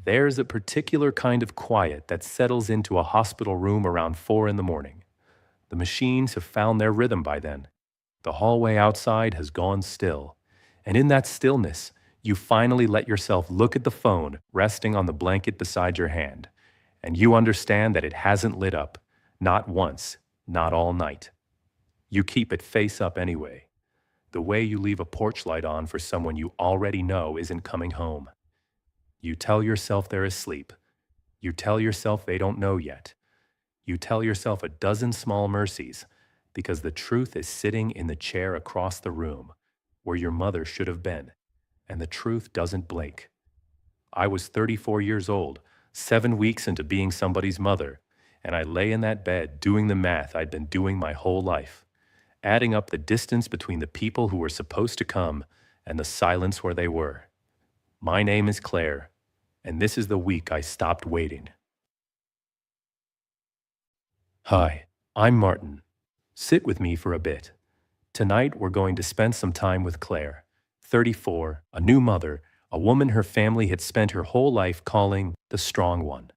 There's a particular kind of quiet that settles into a hospital room around 4 in the morning. The machines have found their rhythm by then. The hallway outside has gone still. And in that stillness, you finally let yourself look at the phone resting on the blanket beside your hand. And you understand that it hasn't lit up. Not once. Not all night. You keep it face up anyway. The way you leave a porch light on for someone you already know isn't coming home. You tell yourself they're asleep. You tell yourself they don't know yet. You tell yourself a dozen small mercies because the truth is sitting in the chair across the room where your mother should have been, and the truth doesn't blink. I was 34 years old, 7 weeks into being somebody's mother, and I lay in that bed doing the math I'd been doing my whole life, adding up the distance between the people who were supposed to come and the silence where they were. My name is Claire, and this is the week I stopped waiting. Hi, I'm Martin. Sit with me for a bit. Tonight we're going to spend some time with Claire, 34, a new mother, a woman her family had spent her whole life calling the strong one.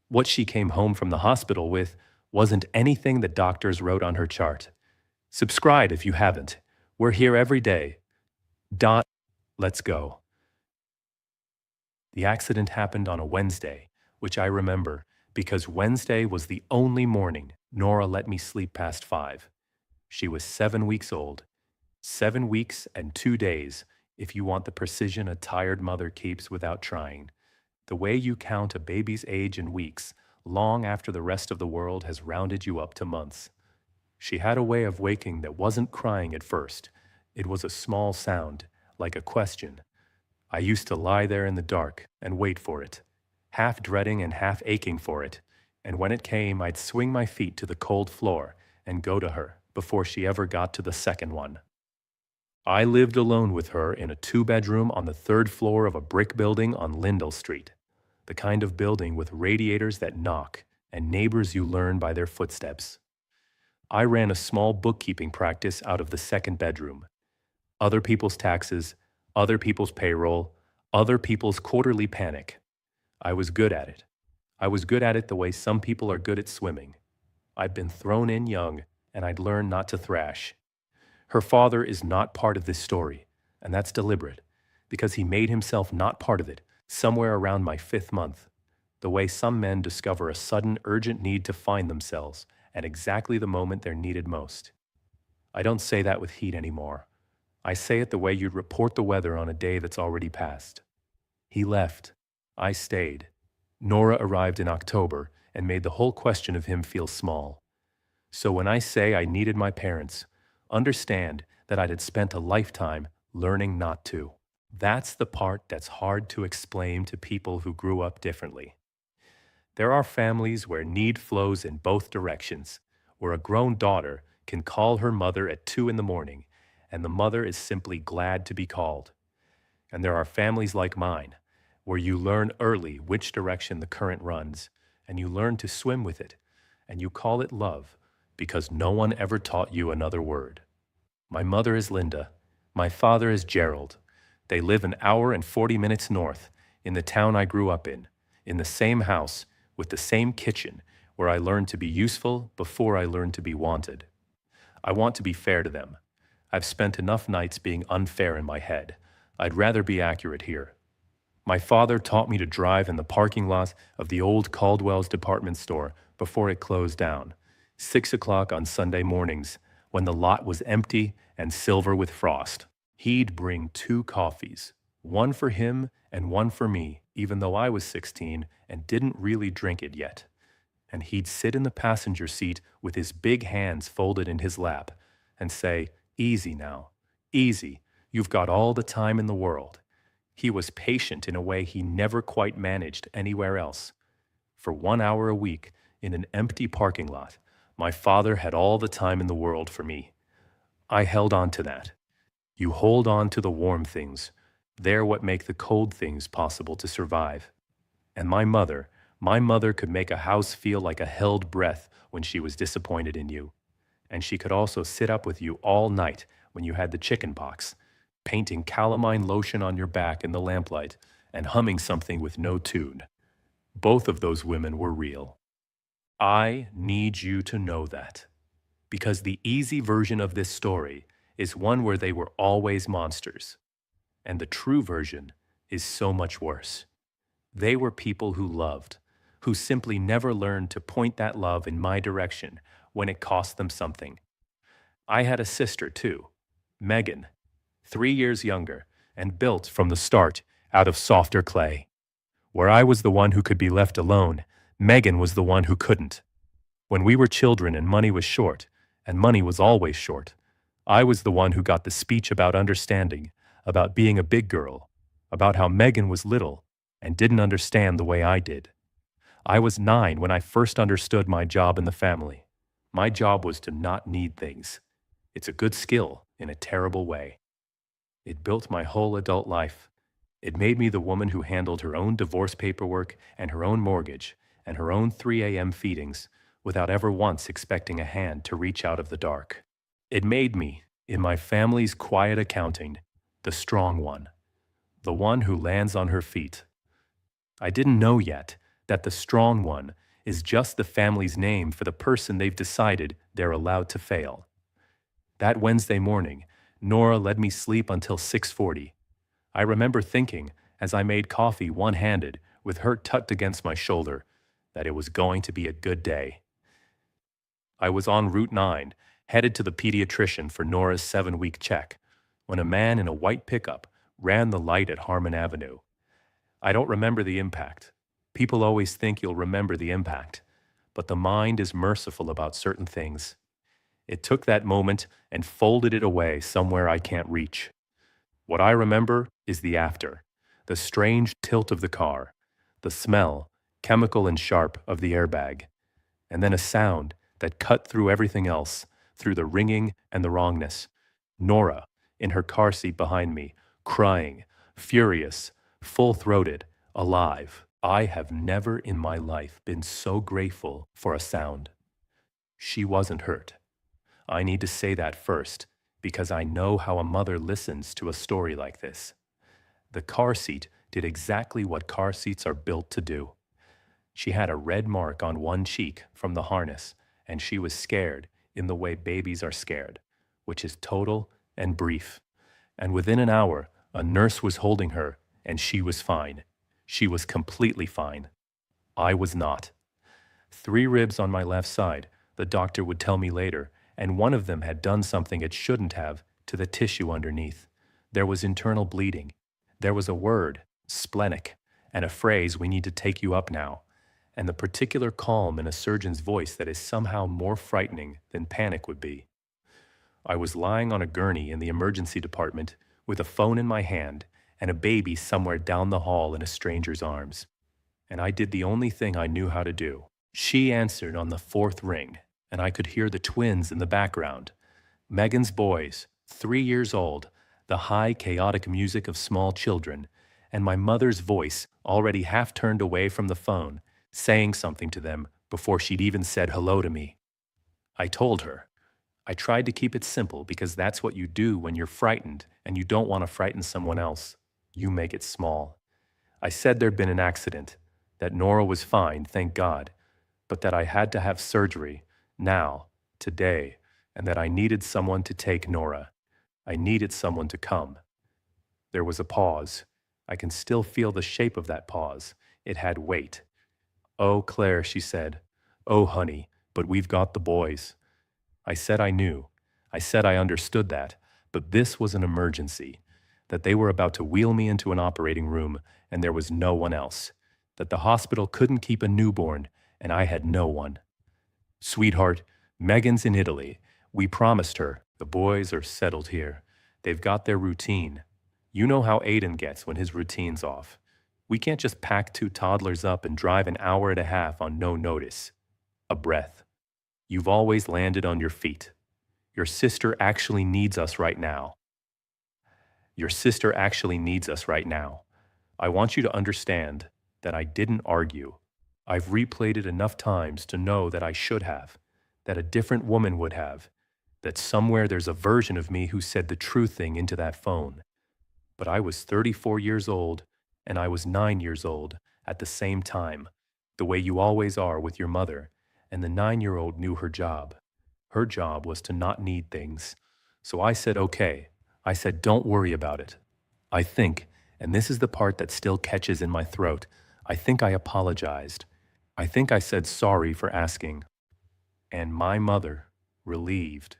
What she came home from the hospital with wasn't anything the doctors wrote on her chart. Subscribe if you haven't. We're here every day. Let's go. The accident happened on a Wednesday, which I remember because Wednesday was the only morning Nora let me sleep past 5. She was 7 weeks old. 7 weeks and 2 days, if you want the precision a tired mother keeps without trying. The way you count a baby's age in weeks, long after the rest of the world has rounded you up to months. She had a way of waking that wasn't crying at first. It was a small sound, like a question. I used to lie there in the dark and wait for it, half dreading and half aching for it, and when it came, I'd swing my feet to the cold floor and go to her before she ever got to the second one. I lived alone with her in a 2-bedroom on the 3rd floor of a brick building on Lindell Street, the kind of building with radiators that knock and neighbors you learn by their footsteps. I ran a small bookkeeping practice out of the 2nd bedroom. Other people's taxes, other people's payroll, other people's quarterly panic. I was good at it. I was good at it the way some people are good at swimming. I'd been thrown in young, and I'd learned not to thrash. Her father is not part of this story, and that's deliberate, because he made himself not part of it somewhere around my 5th month, the way some men discover a sudden urgent need to find themselves at exactly the moment they're needed most. I don't say that with heat anymore. I say it the way you'd report the weather on a day that's already passed. He left. I stayed. Nora arrived in October and made the whole question of him feel small. So when I say I needed my parents, understand that I'd had spent a lifetime learning not to. That's the part that's hard to explain to people who grew up differently. There are families where need flows in both directions, where a grown daughter can call her mother at 2 in the morning, and the mother is simply glad to be called. And there are families like mine, where you learn early which direction the current runs, and you learn to swim with it, and you call it love, because no one ever taught you another word. My mother is Linda. My father is Gerald. They live an hour and 40 minutes north, in the town I grew up in the same house, with the same kitchen, where I learned to be useful before I learned to be wanted. I want to be fair to them. I've spent enough nights being unfair in my head. I'd rather be accurate here. My father taught me to drive in the parking lot of the old Caldwell's department store before it closed down, 6 o'clock on Sunday mornings, when the lot was empty and silver with frost. He'd bring 2 coffees, one for him and one for me, even though I was 16 and didn't really drink it yet. And he'd sit in the passenger seat with his big hands folded in his lap and say, "Easy now, easy, you've got all the time in the world." He was patient in a way he never quite managed anywhere else. For 1 hour a week, in an empty parking lot, my father had all the time in the world for me. I held on to that. You hold on to the warm things. They're what make the cold things possible to survive. And my mother could make a house feel like a held breath when she was disappointed in you. And she could also sit up with you all night when you had the chicken pox, painting calamine lotion on your back in the lamplight and humming something with no tune. Both of those women were real. I need you to know that, because the easy version of this story is one where they were always monsters, and the true version is so much worse. They were people who loved, who simply never learned to point that love in my direction when it cost them something. I had a sister too, Megan, 3 years younger, and built from the start out of softer clay. Where I was the one who could be left alone, Megan was the one who couldn't. When we were children and money was short, and money was always short, I was the one who got the speech about understanding, about being a big girl, about how Megan was little and didn't understand the way I did. I was 9 when I first understood my job in the family. My job was to not need things. It's a good skill in a terrible way. It built my whole adult life. It made me the woman who handled her own divorce paperwork and her own mortgage and her own 3 a.m. feedings without ever once expecting a hand to reach out of the dark. It made me, in my family's quiet accounting, the strong one, the one who lands on her feet. I didn't know yet that the strong one is just the family's name for the person they've decided they're allowed to fail. That Wednesday morning, Nora let me sleep until 6:40. I remember thinking, as I made coffee one-handed with her tucked against my shoulder, that it was going to be a good day. I was on Route 9, headed to the pediatrician for Nora's 7-week check, when a man in a white pickup ran the light at Harmon Avenue. I don't remember the impact. People always think you'll remember the impact, but the mind is merciful about certain things. It took that moment and folded it away somewhere I can't reach. What I remember is the after, the strange tilt of the car, the smell, chemical and sharp, of the airbag, and then a sound that cut through everything else, through the ringing and the wrongness. Nora, in her car seat behind me, crying, furious, full-throated, alive. I have never in my life been so grateful for a sound. She wasn't hurt. I need to say that first, because I know how a mother listens to a story like this. The car seat did exactly what car seats are built to do. She had a red mark on one cheek from the harness, and she was scared in the way babies are scared, which is total and brief. And within an hour, a nurse was holding her, and she was fine. She was completely fine. I was not. 3 ribs on my left side, the doctor would tell me later, and one of them had done something it shouldn't have to the tissue underneath. There was internal bleeding. There was a word, splenic, and a phrase, "We need to take you up now," and the particular calm in a surgeon's voice that is somehow more frightening than panic would be. I was lying on a gurney in the emergency department with a phone in my hand and a baby somewhere down the hall in a stranger's arms. And I did the only thing I knew how to do. She answered on the 4th ring, and I could hear the twins in the background. Megan's boys, 3 years old, the high, chaotic music of small children, and my mother's voice already half turned away from the phone, saying something to them before she'd even said hello to me. I told her. I tried to keep it simple because that's what you do when you're frightened and you don't want to frighten someone else. You make it small. I said there'd been an accident, that Nora was fine, thank God, but that I had to have surgery, now, today, and that I needed someone to take Nora. I needed someone to come. There was a pause. I can still feel the shape of that pause. It had weight. "Oh, Claire," she said. "Oh, honey, but we've got the boys." I said I knew. I said I understood that, but this was an emergency, that they were about to wheel me into an operating room and there was no one else, that the hospital couldn't keep a newborn and I had no one. "Sweetheart, Megan's in Italy. We promised her. The boys are settled here. They've got their routine. You know how Aiden gets when his routine's off. We can't just pack 2 toddlers up and drive an hour and a half on no notice." A breath. "You've always landed on your feet. Your sister actually needs us right now. Your sister actually needs us right now. I want you to understand that I didn't argue. I've replayed it enough times to know that I should have, that a different woman would have, that somewhere there's a version of me who said the true thing into that phone. But I was 34 years old, and I was 9 years old at the same time, the way you always are with your mother, and the 9-year-old knew her job. Her job was to not need things. So I said, okay. I said, don't worry about it. I think, and this is the part that still catches in my throat, I think I apologized. I think I said sorry for asking. And my mother, relieved,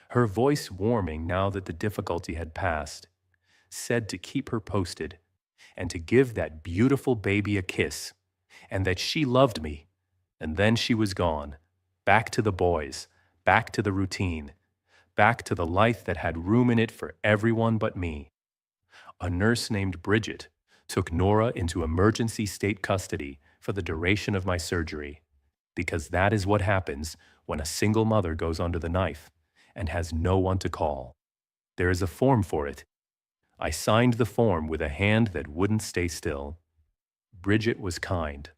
her voice warming now that the difficulty had passed, said to keep her posted and to give that beautiful baby a kiss, and that she loved me. And then she was gone, back to the boys, back to the routine, back to the life that had room in it for everyone but me. A nurse named Bridget took Nora into emergency state custody for the duration of my surgery, because that is what happens when a single mother goes under the knife and has no one to call. There is a form for it. I signed the form with a hand that wouldn't stay still. Bridget was kind.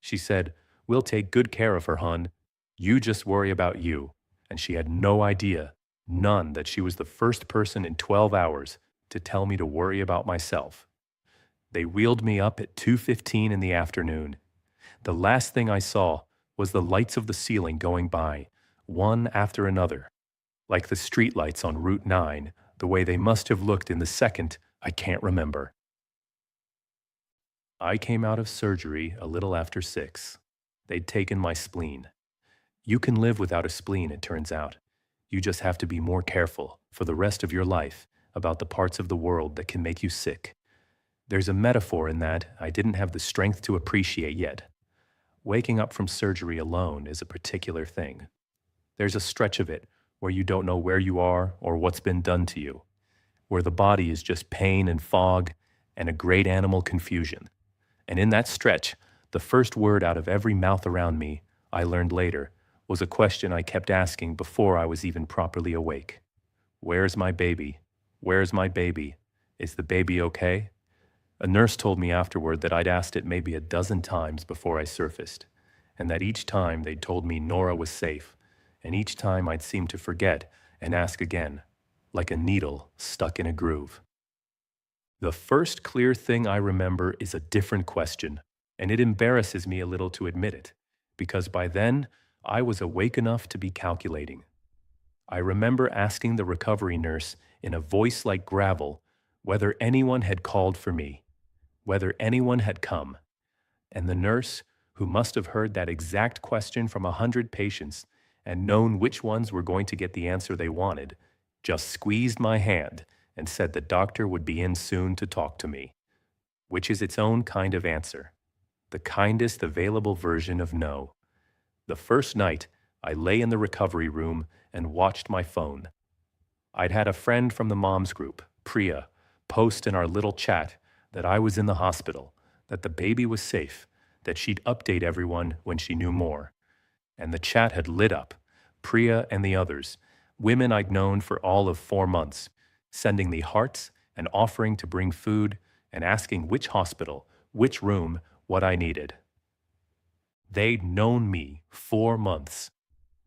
She said, "We'll take good care of her, hon. You just worry about you." And she had no idea, none, that she was the first person in 12 hours to tell me to worry about myself. They wheeled me up at 2:15 in the afternoon. The last thing I saw was the lights of the ceiling going by, one after another, like the street lights on Route 9, the way they must have looked in the second I can't remember. I came out of surgery a little after 6. They'd taken my spleen. You can live without a spleen, it turns out. You just have to be more careful for the rest of your life about the parts of the world that can make you sick. There's a metaphor in that I didn't have the strength to appreciate yet. Waking up from surgery alone is a particular thing. There's a stretch of it where you don't know where you are or what's been done to you, where the body is just pain and fog and a great animal confusion. And in that stretch, the first word out of every mouth around me, I learned later, was a question I kept asking before I was even properly awake. Where's my baby? Where's my baby? Is the baby okay? A nurse told me afterward that I'd asked it maybe a dozen times before I surfaced, and that each time they'd told me Nora was safe, and each time I'd seem to forget and ask again, like a needle stuck in a groove. The first clear thing I remember is a different question, and it embarrasses me a little to admit it, because by then I was awake enough to be calculating. I remember asking the recovery nurse in a voice like gravel whether anyone had called for me, whether anyone had come, and the nurse, who must have heard that exact question from 100 patients and known which ones were going to get the answer they wanted, just squeezed my hand and said the doctor would be in soon to talk to me, which is its own kind of answer, the kindest available version of no. The first night, I lay in the recovery room and watched my phone. I'd had a friend from the moms group, Priya, post in our little chat that I was in the hospital, that the baby was safe, that she'd update everyone when she knew more. And the chat had lit up, Priya and the others, women I'd known for all of 4 months, sending me hearts and offering to bring food and asking which hospital, which room, what I needed. They'd known me 4 months.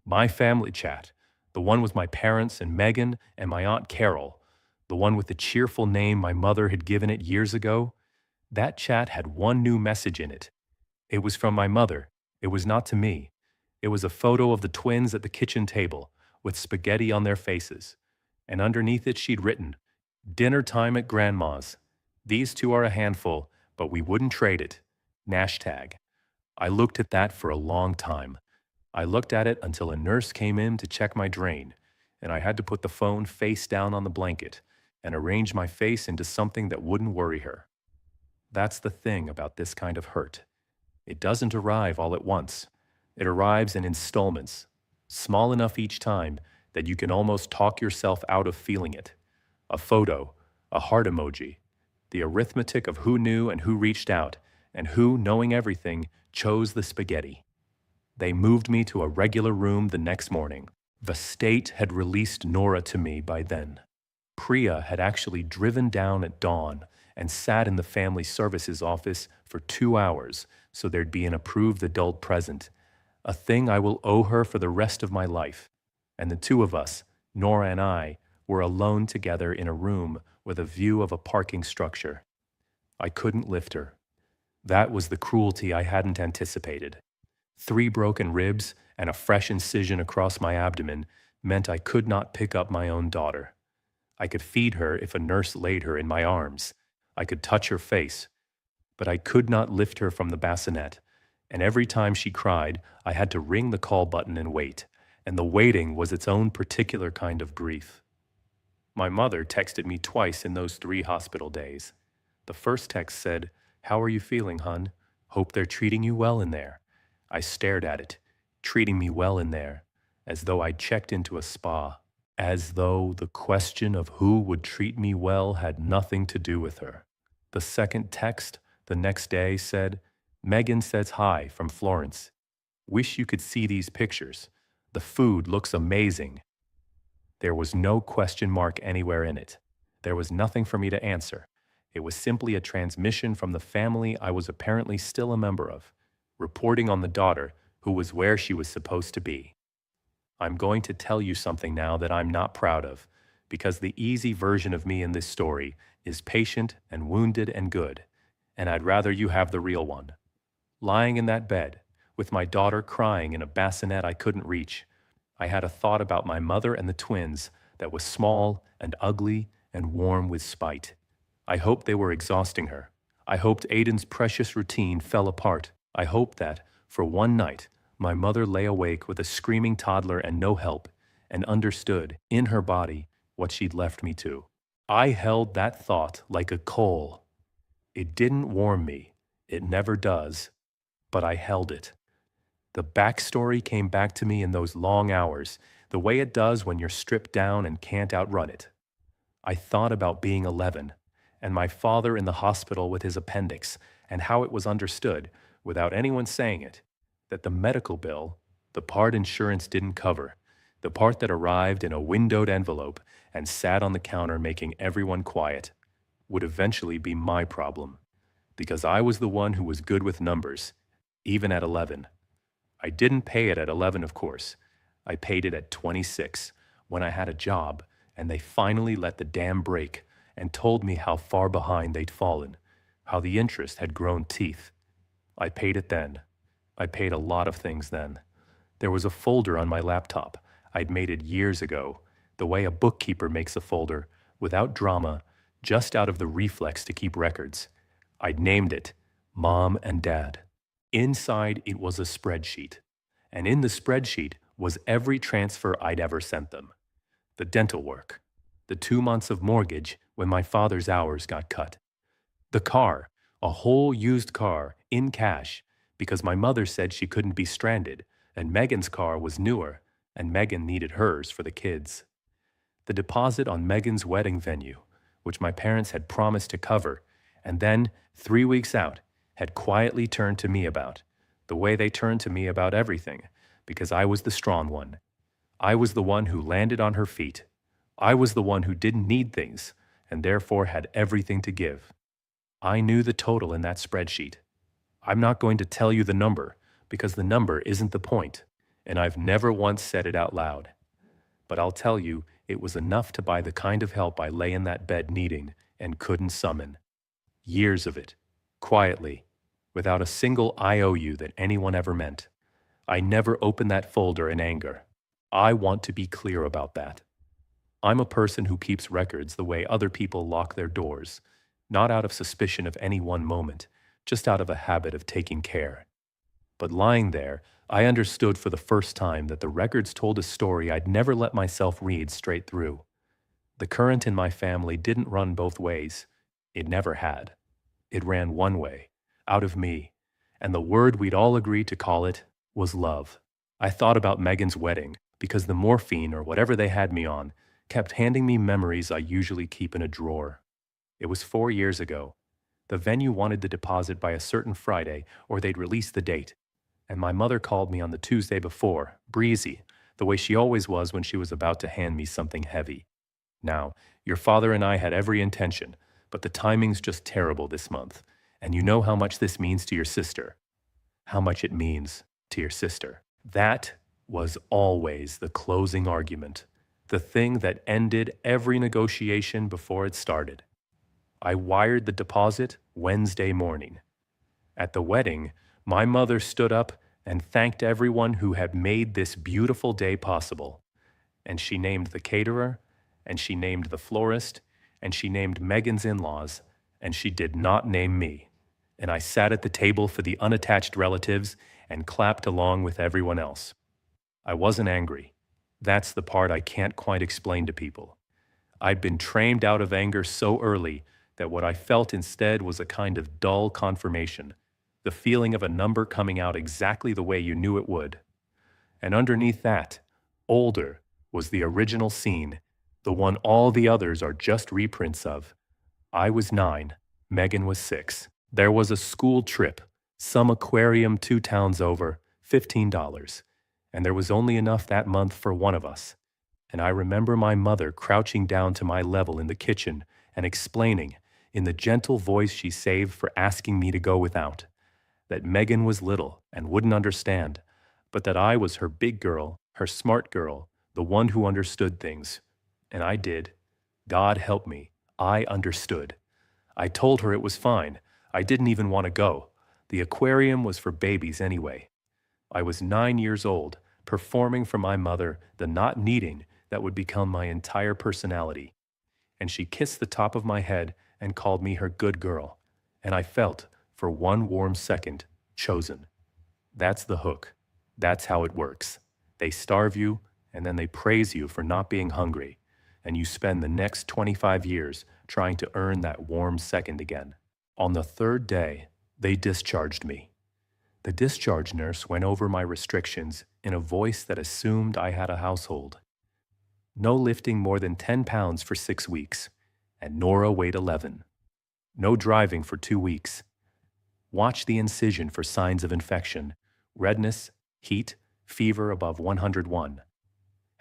My family chat, the one with my parents and Megan and my Aunt Carol, the one with the cheerful name my mother had given it years ago, that chat had one new message in it. It was from my mother. It was not to me. It was a photo of the twins at the kitchen table with spaghetti on their faces. And underneath it she'd written, "Dinner time at Grandma's. These two are a handful, but we wouldn't trade it. Nashtag." I looked at that for a long time. I looked at it until a nurse came in to check my drain, and I had to put the phone face down on the blanket and arrange my face into something that wouldn't worry her. That's the thing about this kind of hurt. It doesn't arrive all at once. It arrives in installments, small enough each time that you can almost talk yourself out of feeling it. A photo, a heart emoji, the arithmetic of who knew and who reached out, and who, knowing everything, chose the spaghetti. They moved me to a regular room the next morning. The state had released Nora to me by then. Priya had actually driven down at dawn and sat in the family services office for 2 hours so there'd be an approved adult present, a thing I will owe her for the rest of my life. And the two of us, Nora and I, were alone together in a room with a view of a parking structure. I couldn't lift her. That was the cruelty I hadn't anticipated. 3 broken ribs and a fresh incision across my abdomen meant I could not pick up my own daughter. I could feed her if a nurse laid her in my arms. I could touch her face, but I could not lift her from the bassinet. And every time she cried, I had to ring the call button and wait. And the waiting was its own particular kind of grief. My mother texted me twice in those 3 hospital days. The first text said, "How are you feeling, hun? Hope they're treating you well in there." I stared at it, treating me well in there, as though I'd checked into a spa, as though the question of who would treat me well had nothing to do with her. The second text the next day said, "Megan says hi from Florence. Wish you could see these pictures. The food looks amazing." There was no question mark anywhere in it. There was nothing for me to answer. It was simply a transmission from the family I was apparently still a member of, reporting on the daughter who was where she was supposed to be. I'm going to tell you something now that I'm not proud of, because the easy version of me in this story is patient and wounded and good, and I'd rather you have the real one. Lying in that bed, with my daughter crying in a bassinet I couldn't reach, I had a thought about my mother and the twins that was small and ugly and warm with spite. I hoped they were exhausting her. I hoped Aiden's precious routine fell apart. I hoped that, for one night, my mother lay awake with a screaming toddler and no help, and understood, in her body, what she'd left me to. I held that thought like a coal. It didn't warm me. It never does. But I held it. The backstory came back to me in those long hours, the way it does when you're stripped down and can't outrun it. I thought about being 11, and my father in the hospital with his appendix, and how it was understood, without anyone saying it, that the medical bill, the part insurance didn't cover, the part that arrived in a windowed envelope and sat on the counter making everyone quiet, would eventually be my problem, because I was the one who was good with numbers, even at 11. I didn't pay it at 11, of course. I paid it at 26, when I had a job, and they finally let the dam break and told me how far behind they'd fallen, how the interest had grown teeth. I paid it then. I paid a lot of things then. There was a folder on my laptop. I'd made it years ago, the way a bookkeeper makes a folder, without drama, just out of the reflex to keep records. I'd named it Mom and Dad. Inside, it was a spreadsheet. And in the spreadsheet was every transfer I'd ever sent them. The dental work. The 2 months of mortgage when my father's hours got cut. The car, a whole used car, in cash, because my mother said she couldn't be stranded, and Megan's car was newer, and Megan needed hers for the kids. The deposit on Megan's wedding venue, which my parents had promised to cover, and then, 3 weeks out, had quietly turned to me about, the way they turned to me about everything, because I was the strong one. I was the one who landed on her feet. I was the one who didn't need things, and therefore had everything to give. I knew the total in that spreadsheet. I'm not going to tell you the number, because the number isn't the point, and I've never once said it out loud. But I'll tell you, it was enough to buy the kind of help I lay in that bed needing and couldn't summon. Years of it, quietly, without a single IOU that anyone ever meant. I never opened that folder in anger. I want to be clear about that. I'm a person who keeps records the way other people lock their doors, not out of suspicion of any one moment, just out of a habit of taking care. But lying there, I understood for the first time that the records told a story I'd never let myself read straight through. The current in my family didn't run both ways. It never had. It ran one way, out of me, and the word we'd all agreed to call it was love. I thought about Megan's wedding, because the morphine or whatever they had me on kept handing me memories I usually keep in a drawer. It was 4 years ago. The venue wanted the deposit by a certain Friday, or they'd release the date. And my mother called me on the Tuesday before, breezy, the way she always was when she was about to hand me something heavy. Now, your father and I had every intention, but the timing's just terrible this month, and you know how much this means to your sister. How much it means to your sister. That was always the closing argument, the thing that ended every negotiation before it started. I wired the deposit Wednesday morning. At the wedding, my mother stood up and thanked everyone who had made this beautiful day possible. And she named the caterer, and she named the florist, and she named Megan's in-laws, and she did not name me. And I sat at the table for the unattached relatives and clapped along with everyone else. I wasn't angry. That's the part I can't quite explain to people. I'd been trained out of anger so early that what I felt instead was a kind of dull confirmation, the feeling of a number coming out exactly the way you knew it would. And underneath that, older, was the original scene, the one all the others are just reprints of. I was 9, Megan was 6. There was a school trip, some aquarium 2 towns over, $15, and there was only enough that month for one of us. And I remember my mother crouching down to my level in the kitchen and explaining, in the gentle voice she saved for asking me to go without, that Megan was little and wouldn't understand, but that I was her big girl, her smart girl, the one who understood things. And I did. God help me, I understood. I told her it was fine. I didn't even want to go. The aquarium was for babies anyway. I was 9 years old, performing for my mother the not needing that would become my entire personality. And she kissed the top of my head and called me her good girl. And I felt, for one warm second, chosen. That's the hook. That's how it works. They starve you, and then they praise you for not being hungry, and you spend the next 25 years trying to earn that warm second again. On the 3rd day, they discharged me. The discharge nurse went over my restrictions in a voice that assumed I had a household. No lifting more than 10 pounds for 6 weeks, and Nora weighed 11. No driving for 2 weeks. Watch the incision for signs of infection, redness, heat, fever above 101.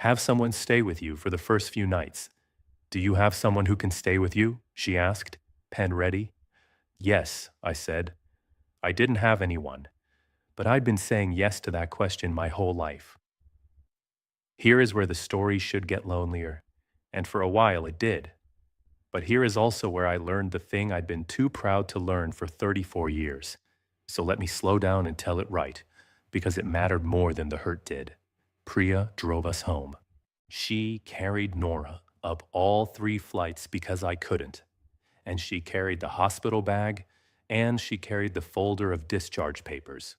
Have someone stay with you for the first few nights. Do you have someone who can stay with you? She asked, pen ready. Yes, I said. I didn't have anyone, but I'd been saying yes to that question my whole life. Here is where the story should get lonelier, and for a while it did. But here is also where I learned the thing I'd been too proud to learn for 34 years. So let me slow down and tell it right, because it mattered more than the hurt did. Priya drove us home. She carried Nora up all 3 flights because I couldn't. And she carried the hospital bag, and she carried the folder of discharge papers.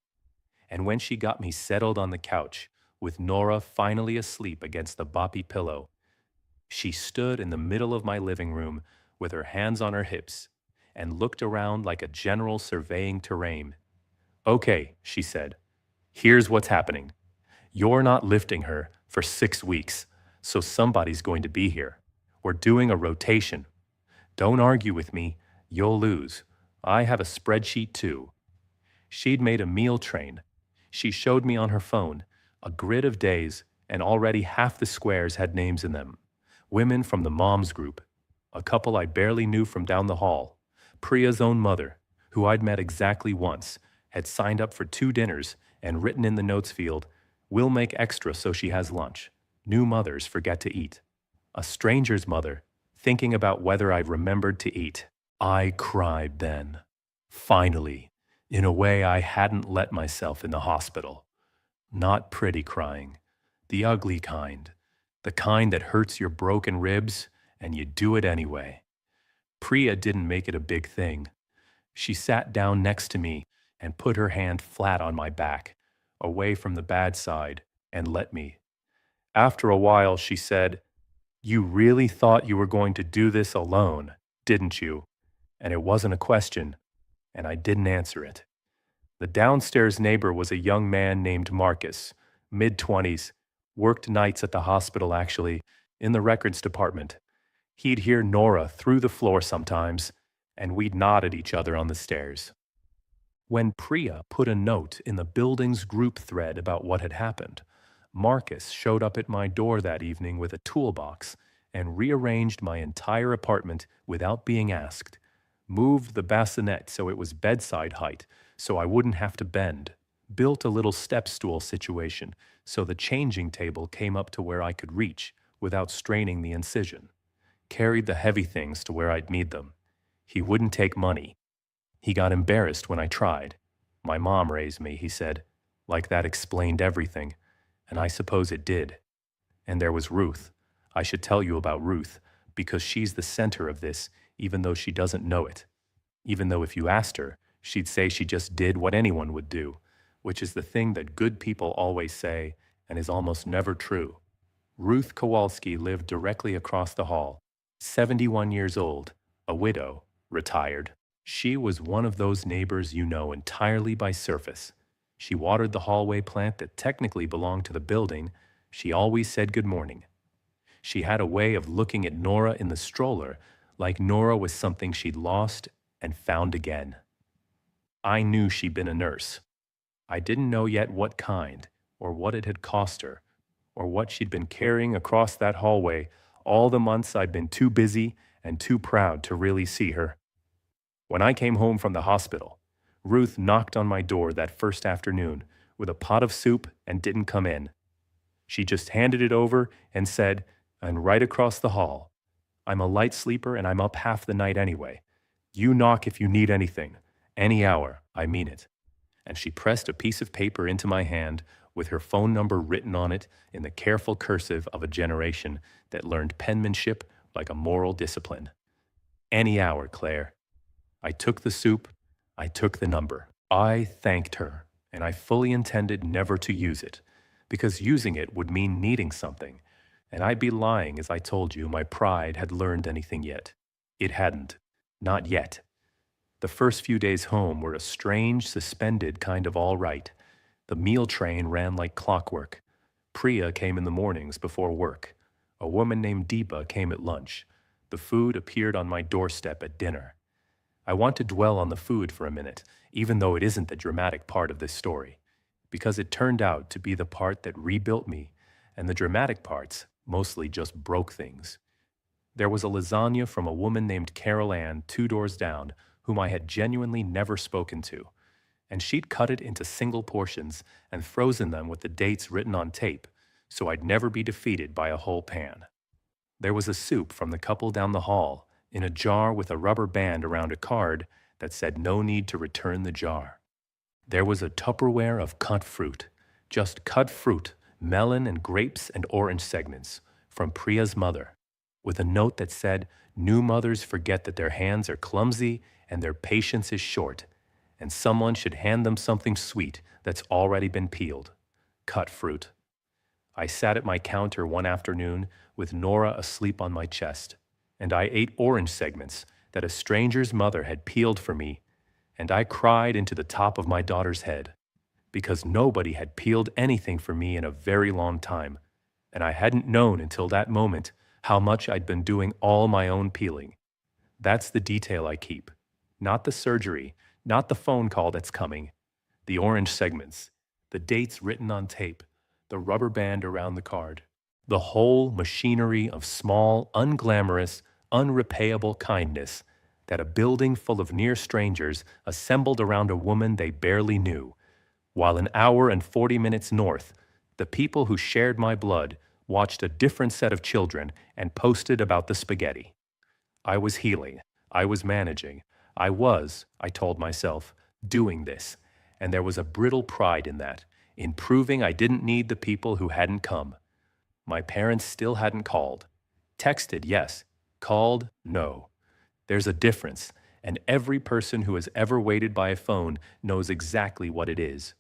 And when she got me settled on the couch, with Nora finally asleep against the boppy pillow, she stood in the middle of my living room with her hands on her hips and looked around like a general surveying terrain. Okay, she said, here's what's happening. You're not lifting her for 6 weeks, so somebody's going to be here. We're doing a rotation. Don't argue with me, you'll lose. I have a spreadsheet too. She'd made a meal train. She showed me on her phone a grid of days, and already half the squares had names in them. Women from the moms group, a couple I barely knew from down the hall, Priya's own mother, who I'd met exactly once, had signed up for 2 dinners and written in the notes field, "We'll make extra so she has lunch. New mothers forget to eat." A stranger's mother, thinking about whether I'd remembered to eat. I cried then. Finally, in a way I hadn't let myself in the hospital. Not pretty crying, the ugly kind, the kind that hurts your broken ribs, and you do it anyway. Priya didn't make it a big thing. She sat down next to me and put her hand flat on my back, away from the bad side, and let me. After a while, she said, "You really thought you were going to do this alone, didn't you?" And it wasn't a question, and I didn't answer it. The downstairs neighbor was a young man named Marcus, mid-20s, worked nights at the hospital actually, in the records department. He'd hear Nora through the floor sometimes, and we'd nod at each other on the stairs. When Priya put a note in the building's group thread about what had happened, Marcus showed up at my door that evening with a toolbox and rearranged my entire apartment without being asked, moved the bassinet so it was bedside height so I wouldn't have to bend, built a little step stool situation so the changing table came up to where I could reach without straining the incision, carried the heavy things to where I'd need them. He wouldn't take money. He got embarrassed when I tried. My mom raised me, he said. Like that explained everything. And I suppose it did. And there was Ruth. I should tell you about Ruth, because she's the center of this, even though she doesn't know it. Even though if you asked her, she'd say she just did what anyone would do, which is the thing that good people always say and is almost never true. Ruth Kowalski lived directly across the hall, 71 years old, a widow, retired. She was one of those neighbors you know entirely by surface. She watered the hallway plant that technically belonged to the building. She always said good morning. She had a way of looking at Nora in the stroller like Nora was something she'd lost and found again. I knew she'd been a nurse. I didn't know yet what kind, or what it had cost her, or what she'd been carrying across that hallway all the months I'd been too busy and too proud to really see her. When I came home from the hospital, Ruth knocked on my door that first afternoon with a pot of soup and didn't come in. She just handed it over and said, "And right across the hall. I'm a light sleeper and I'm up half the night anyway. You knock if you need anything. Any hour, I mean it." And she pressed a piece of paper into my hand with her phone number written on it in the careful cursive of a generation that learned penmanship like a moral discipline. Any hour, Claire. I took the soup. I took the number. I thanked her, and I fully intended never to use it, because using it would mean needing something, and I'd be lying as I told you my pride had learned anything yet. It hadn't. Not yet. The first few days home were a strange, suspended kind of all right. The meal train ran like clockwork. Priya came in the mornings before work. A woman named Deepa came at lunch. The food appeared on my doorstep at dinner. I want to dwell on the food for a minute, even though it isn't the dramatic part of this story, because it turned out to be the part that rebuilt me, and the dramatic parts mostly just broke things. There was a lasagna from a woman named Carol Ann 2 doors down, whom I had genuinely never spoken to, and she'd cut it into single portions and frozen them with the dates written on tape, so I'd never be defeated by a whole pan. There was a soup from the couple down the hall, in a jar with a rubber band around a card that said no need to return the jar. There was a Tupperware of cut fruit, just cut fruit, melon and grapes and orange segments, from Priya's mother, with a note that said, "New mothers forget that their hands are clumsy and their patience is short, and someone should hand them something sweet that's already been peeled. Cut fruit." I sat at my counter one afternoon with Nora asleep on my chest, and I ate orange segments that a stranger's mother had peeled for me, and I cried into the top of my daughter's head, because nobody had peeled anything for me in a very long time, and I hadn't known until that moment how much I'd been doing all my own peeling. That's the detail I keep. Not the surgery, not the phone call that's coming. The orange segments, the dates written on tape, the rubber band around the card. The whole machinery of small, unglamorous, unrepayable kindness that a building full of near strangers assembled around a woman they barely knew, while an hour and 40 minutes north, the people who shared my blood watched a different set of children and posted about the spaghetti. I was healing. I was managing. I told myself, doing this, and there was a brittle pride in that, in proving I didn't need the people who hadn't come. My parents still hadn't called. Texted, yes. Called, no. There's a difference, and every person who has ever waited by a phone knows exactly what it is.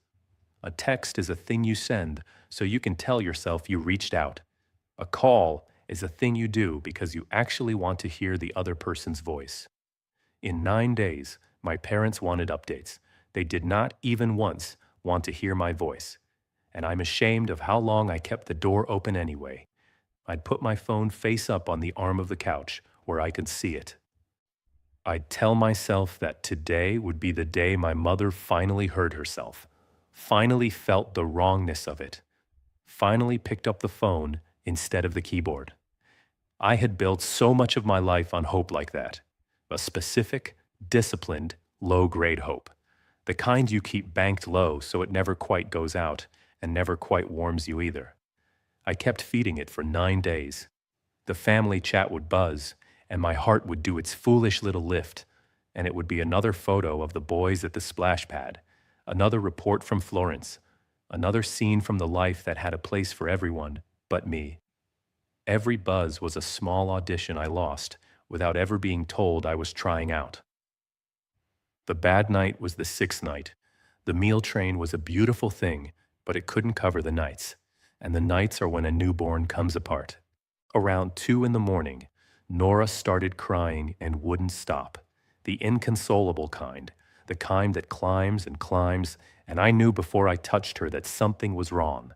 A text is a thing you send so you can tell yourself you reached out. A call is a thing you do because you actually want to hear the other person's voice. In 9 days, my parents wanted updates. They did not even once want to hear my voice. And I'm ashamed of how long I kept the door open anyway. I'd put my phone face up on the arm of the couch where I could see it. I'd tell myself that today would be the day my mother finally heard herself, finally felt the wrongness of it, finally picked up the phone instead of the keyboard. I had built so much of my life on hope like that. A specific, disciplined, low-grade hope. The kind you keep banked low so it never quite goes out and never quite warms you either. I kept feeding it for 9 days. The family chat would buzz, and my heart would do its foolish little lift, and it would be another photo of the boys at the splash pad, another report from Florence, another scene from the life that had a place for everyone but me. Every buzz was a small audition I lost without ever being told I was trying out. The bad night was the sixth night. The meal train was a beautiful thing, but it couldn't cover the nights, and the nights are when a newborn comes apart. Around 2 in the morning, Nora started crying and wouldn't stop. The inconsolable kind, the kind that climbs and climbs, and I knew before I touched her that something was wrong.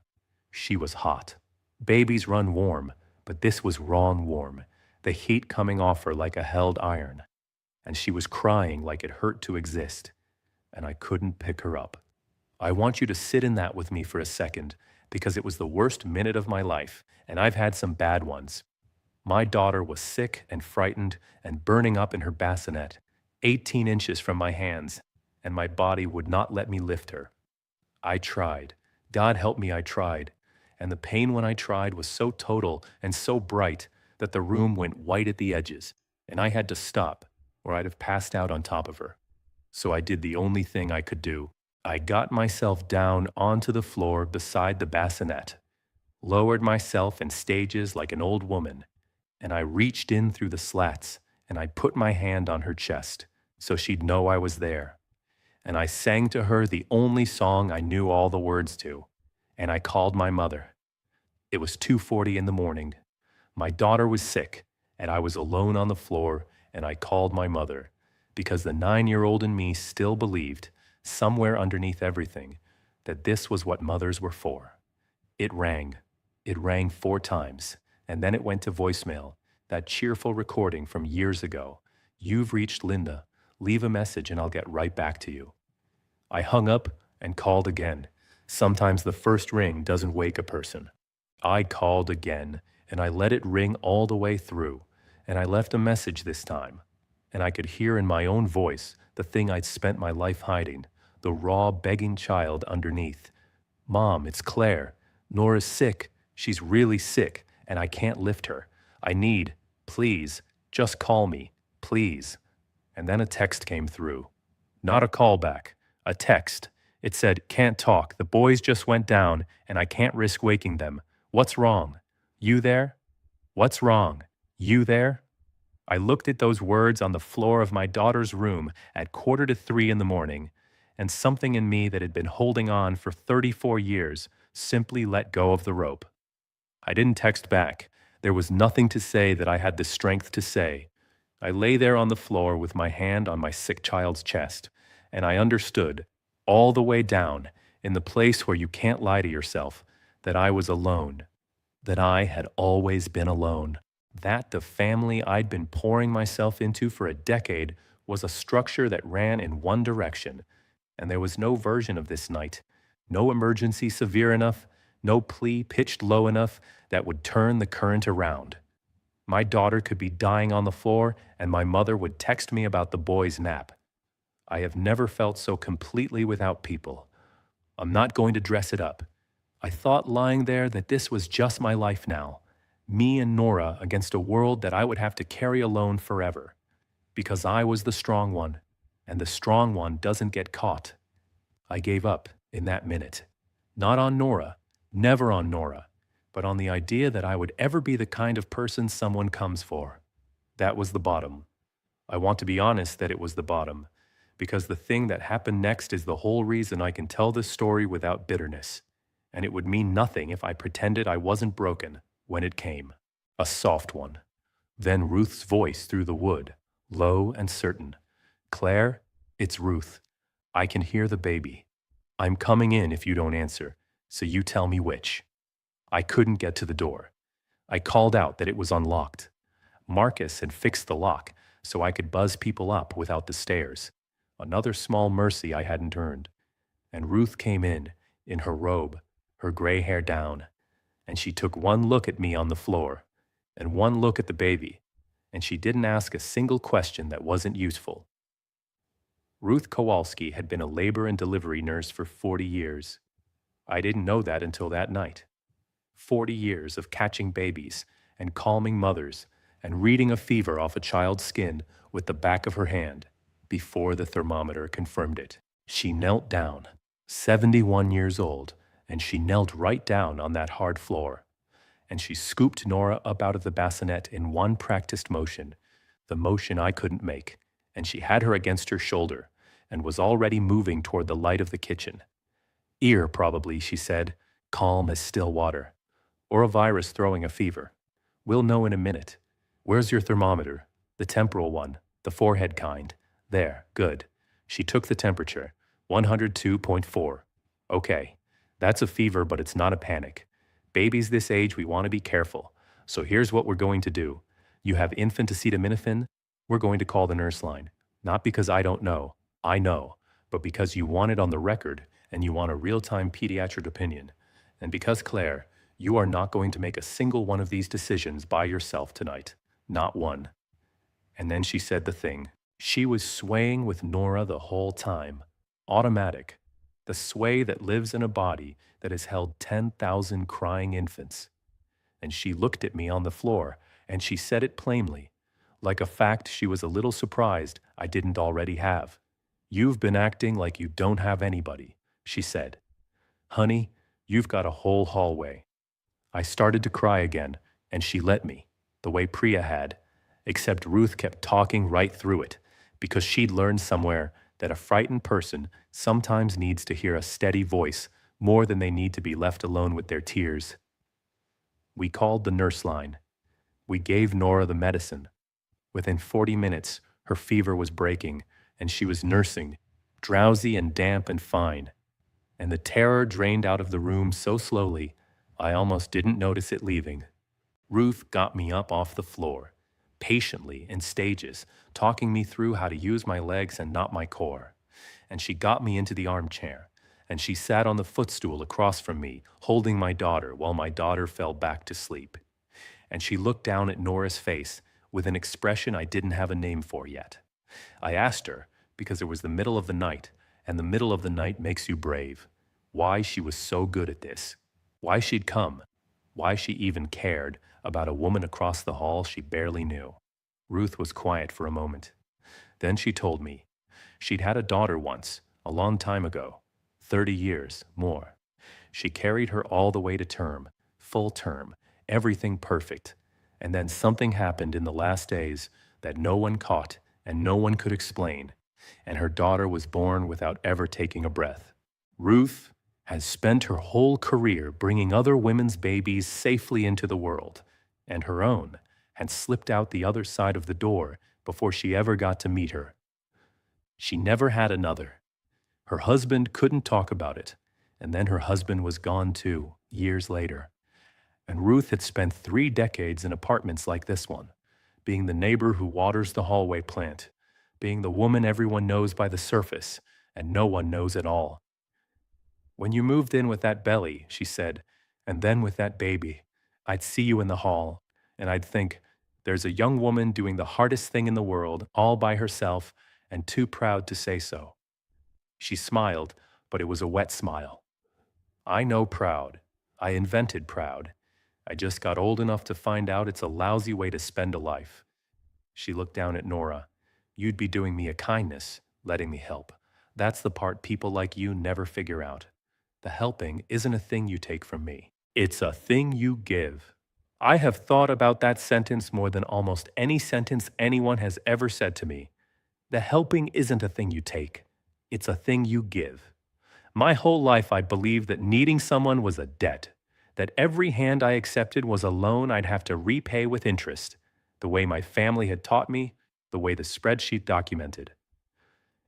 She was hot. Babies run warm, but this was wrong warm, the heat coming off her like a held iron. And she was crying like it hurt to exist, and I couldn't pick her up. I want you to sit in that with me for a second, because it was the worst minute of my life, and I've had some bad ones. My daughter was sick and frightened and burning up in her bassinet, 18 inches from my hands, and my body would not let me lift her. I tried. God help me, I tried. And the pain when I tried was so total and so bright that the room went white at the edges, and I had to stop, or I'd have passed out on top of her. So I did the only thing I could do. I got myself down onto the floor beside the bassinet, lowered myself in stages like an old woman, and I reached in through the slats, and I put my hand on her chest so she'd know I was there. And I sang to her the only song I knew all the words to, and I called my mother. It was 2:40 in the morning. My daughter was sick, and I was alone on the floor, and I called my mother, because the 9-year-old in me still believed, somewhere underneath everything, that this was what mothers were for. It rang. It rang 4 times, and then it went to voicemail, that cheerful recording from years ago. "You've reached Linda. Leave a message and I'll get right back to you." I hung up and called again. Sometimes the first ring doesn't wake a person. I called again, and I let it ring all the way through, and I left a message this time, and I could hear in my own voice the thing I'd spent my life hiding, the raw, begging child underneath. "Mom, it's Claire. Nora's sick. She's really sick, and I can't lift her. Please, just call me, please." And then a text came through. Not a callback, a text. It said, "Can't talk. The boys just went down, and I can't risk waking them. What's wrong? You there? What's wrong? You there?" I looked at those words on the floor of my daughter's room at 2:45 in the morning, and something in me that had been holding on for 34 years simply let go of the rope. I didn't text back. There was nothing to say that I had the strength to say. I lay there on the floor with my hand on my sick child's chest, and I understood, all the way down, in the place where you can't lie to yourself, that I was alone, that I had always been alone, that the family I'd been pouring myself into for a decade was a structure that ran in one direction, and there was no version of this night, no emergency severe enough, no plea pitched low enough that would turn the current around. My daughter could be dying on the floor, and my mother would text me about the boys' nap. I have never felt so completely without people. I'm not going to dress it up. I thought lying there that this was just my life now, me and Nora against a world that I would have to carry alone forever, because I was the strong one, and the strong one doesn't get caught. I gave up in that minute. Not on Nora, never on Nora, but on the idea that I would ever be the kind of person someone comes for. That was the bottom. I want to be honest that it was the bottom, because the thing that happened next is the whole reason I can tell this story without bitterness, and it would mean nothing if I pretended I wasn't broken when it came. A soft one. Then Ruth's voice through the wood, low and certain. "Claire, it's Ruth. I can hear the baby. I'm coming in if you don't answer, so you tell me which." I couldn't get to the door. I called out that it was unlocked. Marcus had fixed the lock so I could buzz people up without the stairs. Another small mercy I hadn't earned. And Ruth came in her robe, her gray hair down, and she took one look at me on the floor, and one look at the baby, and she didn't ask a single question that wasn't useful. Ruth Kowalski had been a labor and delivery nurse for 40 years. I didn't know that until that night. 40 years of catching babies and calming mothers and reading a fever off a child's skin with the back of her hand. before the thermometer confirmed it. She knelt down, 71 years old, and she knelt right down on that hard floor. And she scooped Nora up out of the bassinet in one practiced motion, the motion I couldn't make, and she had her against her shoulder and was already moving toward the light of the kitchen. Ear, probably, she said, calm as still water. Or a virus throwing a fever. We'll know in a minute. Where's your thermometer? The temporal one, the forehead kind. There, good. She took the temperature, 102.4. Okay, that's a fever, but it's not a panic. Babies this age, we want to be careful. So here's what we're going to do. You have infant acetaminophen? We're going to call the nurse line. Not because I don't know, I know, but because you want it on the record and you want a real-time pediatric opinion. And because, Claire, you are not going to make a single one of these decisions by yourself tonight. Not one. And then she said the thing. She was swaying with Nora the whole time. Automatic. The sway that lives in a body that has held 10,000 crying infants. And she looked at me on the floor, and she said it plainly, like a fact she was a little surprised I didn't already have. You've been acting like you don't have anybody, she said. Honey, you've got a whole hallway. I started to cry again, and she let me, the way Priya had, except Ruth kept talking right through it, because she'd learned somewhere that a frightened person sometimes needs to hear a steady voice more than they need to be left alone with their tears. We called the nurse line. We gave Nora the medicine. Within 40 minutes, her fever was breaking, and she was nursing, drowsy and damp and fine. And the terror drained out of the room so slowly, I almost didn't notice it leaving. Ruth got me up off the floor, patiently, in stages, talking me through how to use my legs and not my core. And she got me into the armchair, and she sat on the footstool across from me, holding my daughter while my daughter fell back to sleep. And she looked down at Nora's face with an expression I didn't have a name for yet. I asked her, because it was the middle of the night, and the middle of the night makes you brave, why she was so good at this, why she'd come, why she even cared about a woman across the hall she barely knew. Ruth was quiet for a moment. Then she told me she'd had a daughter once, a long time ago, 30 years, more. She carried her all the way to term, full term, everything perfect. And then something happened in the last days that no one caught and no one could explain, and her daughter was born without ever taking a breath. Ruth has spent her whole career bringing other women's babies safely into the world, and her own had slipped out the other side of the door before she ever got to meet her. She never had another. Her husband couldn't talk about it, and then her husband was gone too, years later. And Ruth had spent 3 decades in apartments like this one, being the neighbor who waters the hallway plant, being the woman everyone knows by the surface, and no one knows at all. When you moved in with that belly, she said, and then with that baby, I'd see you in the hall, and I'd think, there's a young woman doing the hardest thing in the world, all by herself, and too proud to say so. She smiled, but it was a wet smile. I know proud. I invented proud. I just got old enough to find out it's a lousy way to spend a life. She looked down at Nora. You'd be doing me a kindness, letting me help. That's the part people like you never figure out. The helping isn't a thing you take from me. It's a thing you give. I have thought about that sentence more than almost any sentence anyone has ever said to me. The helping isn't a thing you take. It's a thing you give. My whole life I believed that needing someone was a debt, that every hand I accepted was a loan I'd have to repay with interest, the way my family had taught me, the way the spreadsheet documented.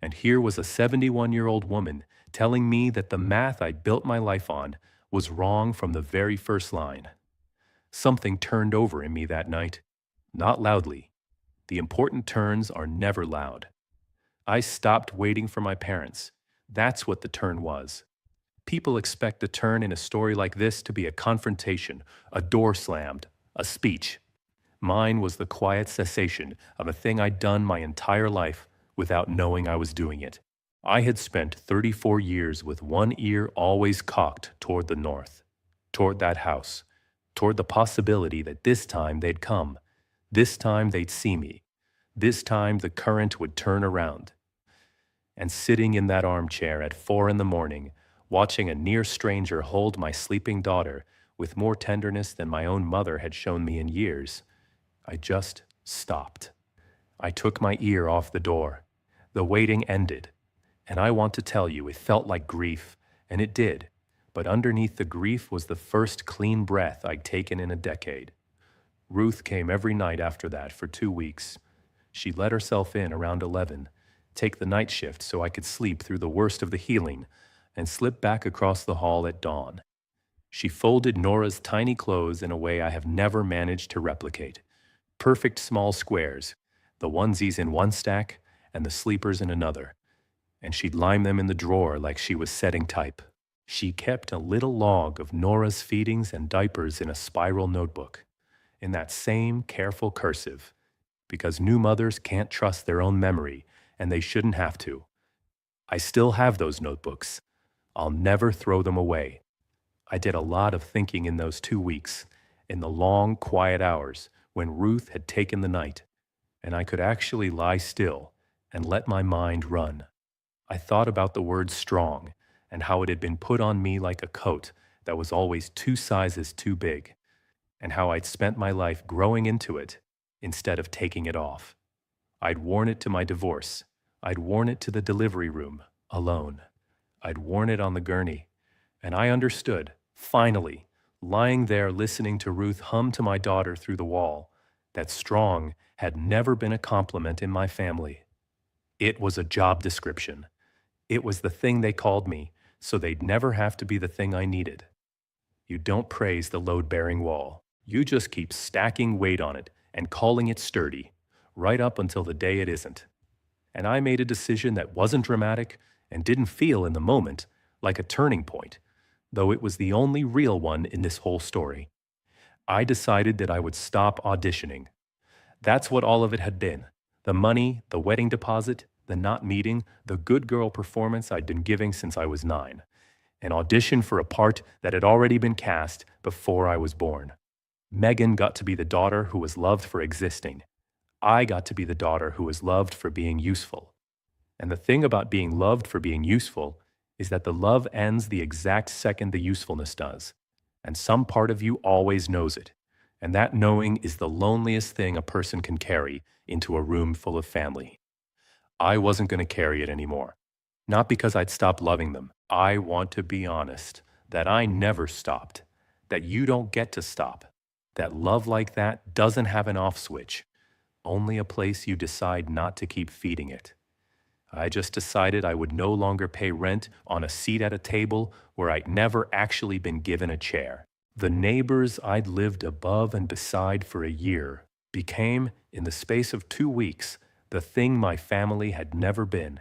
And here was a 71-year-old woman telling me that the math I'd built my life on was wrong from the very first line. Something turned over in me that night. Not loudly. The important turns are never loud. I stopped waiting for my parents. That's what the turn was. People expect the turn in a story like this to be a confrontation, a door slammed, a speech. Mine was the quiet cessation of a thing I'd done my entire life without knowing I was doing it. I had spent 34 years with one ear always cocked toward the north, toward that house, toward the possibility that this time they'd come, this time they'd see me, this time the current would turn around. And sitting in that armchair at 4 in the morning, watching a near stranger hold my sleeping daughter with more tenderness than my own mother had shown me in years, I just stopped. I took my ear off the door. The waiting ended. And I want to tell you, it felt like grief, and it did. But underneath the grief was the first clean breath I'd taken in a decade. Ruth came every night after that for 2 weeks. She let herself in around 11, take the night shift so I could sleep through the worst of the healing, and slip back across the hall at dawn. She folded Nora's tiny clothes in a way I have never managed to replicate. Perfect small squares, the onesies in one stack and the sleepers in another. And she'd lime them in the drawer like she was setting type. She kept a little log of Nora's feedings and diapers in a spiral notebook, in that same careful cursive, because new mothers can't trust their own memory, and they shouldn't have to. I still have those notebooks. I'll never throw them away. I did a lot of thinking in those 2 weeks, in the long, quiet hours when Ruth had taken the night, and I could actually lie still and let my mind run. I thought about the word strong and how it had been put on me like a coat that was always 2 sizes too big, and how I'd spent my life growing into it instead of taking it off. I'd worn it to my divorce. I'd worn it to the delivery room, alone. I'd worn it on the gurney. And I understood, finally, lying there listening to Ruth hum to my daughter through the wall, that strong had never been a compliment in my family. It was a job description. It was the thing they called me, so they'd never have to be the thing I needed. You don't praise the load-bearing wall. You just keep stacking weight on it and calling it sturdy, right up until the day it isn't. And I made a decision that wasn't dramatic and didn't feel in the moment like a turning point, though it was the only real one in this whole story. I decided that I would stop auditioning. That's what all of it had been. The money, the wedding deposit, the not meeting, the good girl performance I'd been giving since I was 9. An audition for a part that had already been cast before I was born. Megan got to be the daughter who was loved for existing. I got to be the daughter who was loved for being useful. And the thing about being loved for being useful is that the love ends the exact second the usefulness does. And some part of you always knows it. And that knowing is the loneliest thing a person can carry into a room full of family. I wasn't going to carry it anymore. Not because I'd stopped loving them. I want to be honest, that I never stopped. That you don't get to stop. That love like that doesn't have an off switch. Only a place you decide not to keep feeding it. I just decided I would no longer pay rent on a seat at a table where I'd never actually been given a chair. The neighbors I'd lived above and beside for a year became, in the space of 2 weeks, the thing my family had never been.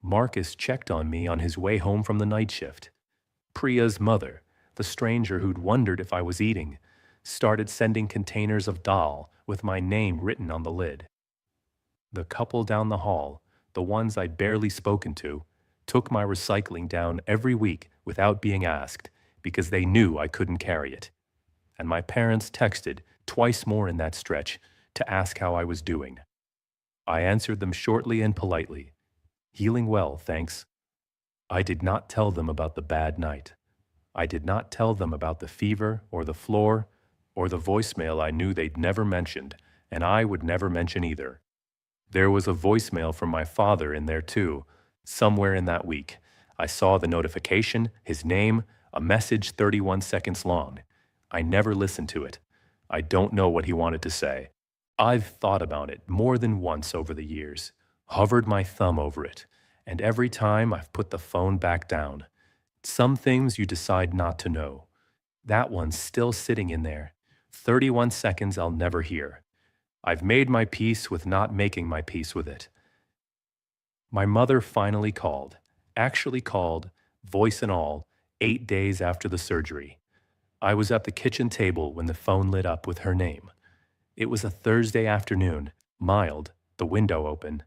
Marcus checked on me on his way home from the night shift. Priya's mother, the stranger who'd wondered if I was eating, started sending containers of dal with my name written on the lid. The couple down the hall, the ones I'd barely spoken to, took my recycling down every week without being asked because they knew I couldn't carry it. And my parents texted twice more in that stretch to ask how I was doing. I answered them shortly and politely. Healing well, thanks. I did not tell them about the bad night. I did not tell them about the fever or the floor or the voicemail I knew they'd never mentioned, and I would never mention either. There was a voicemail from my father in there too, somewhere in that week. I saw the notification, his name, a message 31 seconds long. I never listened to it. I don't know what he wanted to say. I've thought about it more than once over the years, hovered my thumb over it, and every time I've put the phone back down. Some things you decide not to know. That one's still sitting in there. 31 seconds I'll never hear. I've made my peace with not making my peace with it. My mother finally called, actually called, voice and all, 8 days after the surgery. I was at the kitchen table when the phone lit up with her name. It was a Thursday afternoon, mild, the window open.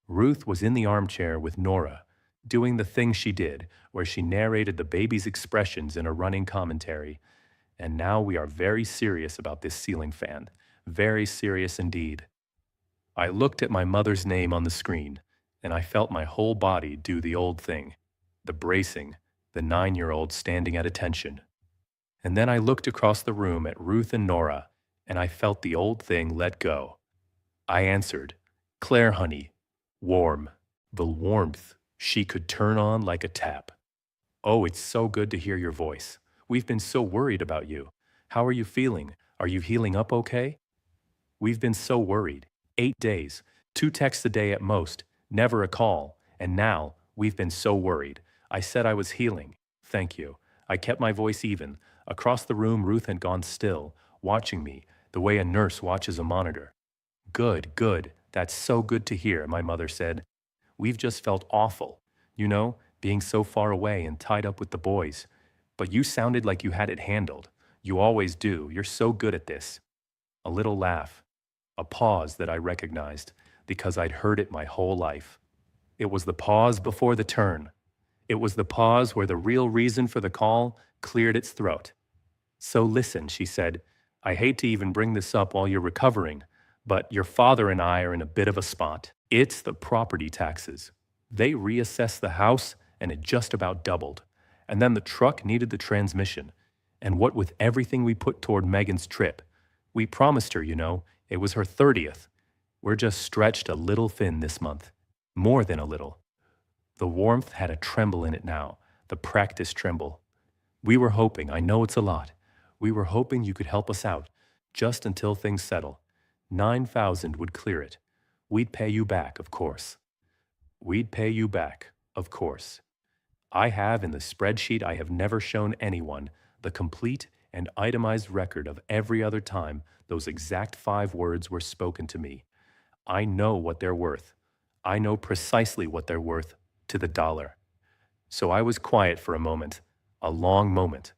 Ruth was in the armchair with Nora, doing the thing she did, where she narrated the baby's expressions in a running commentary. And now we are very serious about this ceiling fan. Very serious indeed. I looked at my mother's name on the screen, and I felt my whole body do the old thing, the bracing, the 9-year-old standing at attention. And then I looked across the room at Ruth and Nora, and I felt the old thing let go. I answered, "Claire, honey," warm, the warmth she could turn on like a tap. "Oh, it's so good to hear your voice. We've been so worried about you. How are you feeling? Are you healing up okay?" "We've been so worried. 8 days, 2 texts a day at most, never a call. And now, we've been so worried. I said I was healing. Thank you." I kept my voice even. Across the room, Ruth had gone still, watching me, the way a nurse watches a monitor. "Good, good. That's so good to hear," my mother said. "We've just felt awful. Being so far away and tied up with the boys. But you sounded like you had it handled. You always do. You're so good at this." A little laugh. A pause that I recognized, because I'd heard it my whole life. It was the pause before the turn. It was the pause where the real reason for the call cleared its throat. "So listen," she said, "I hate to even bring this up while you're recovering, but your father and I are in a bit of a spot. It's the property taxes. They reassessed the house, and it just about doubled. And then the truck needed the transmission. And what with everything we put toward Megan's trip, we promised her, it was her 30th. We're just stretched a little thin this month. More than a little." The warmth had a tremble in it now, the practice tremble. "We were hoping, I know it's a lot. We were hoping you could help us out, just until things settle. 9,000 would clear it. We'd pay you back, of course." We'd pay you back, of course. I have in the spreadsheet I have never shown anyone the complete and itemized record of every other time those exact 5 words were spoken to me. I know what they're worth. I know precisely what they're worth to the dollar. So I was quiet for a moment, a long moment,